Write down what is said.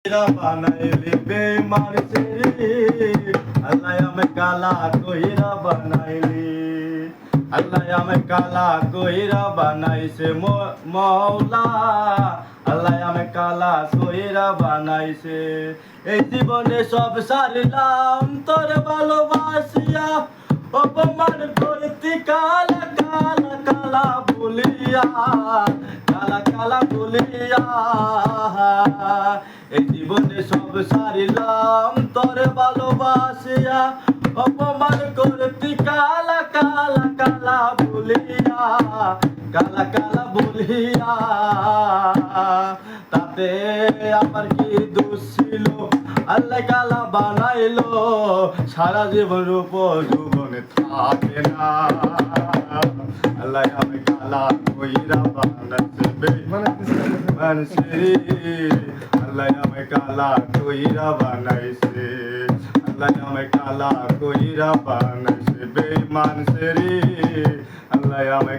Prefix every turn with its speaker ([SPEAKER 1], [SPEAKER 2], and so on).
[SPEAKER 1] কইরা বানাইলি বেঈমান ছেড়ে আল্লাহ আমি কালা কইরা বানাইলি আল্লাহ আমি কালা কইরা বানাইছে মওলা আল্লাহ আমি কালা কইরা বানাইছে এই জীবনে সব সারিলাম তোর ভালোবাসিয়া অপমান করতি কালা কালা কালা বলিয়া কালা কালা বলিয়া এই জীবনে সব সারিলাম তোর ভালোবাসিয়া অপমান করতি কালা কালা কালা বলিয়া কালা কালা বলিয়া তাতে আমার কি দোষ ছিল আল্লাহ কালা বানাইলো সারা জীবন উপজীবনে থাকে না আল্লাহ আমি কালা কইরা বানাইছে বেঈমান ছেড়ে আল্লাহ আমি কালা কইরা বানাইছে আল্লাহ আমি কালা কইরা বানাইছে বেঈমান ছেড়ে আল্লাহ আমি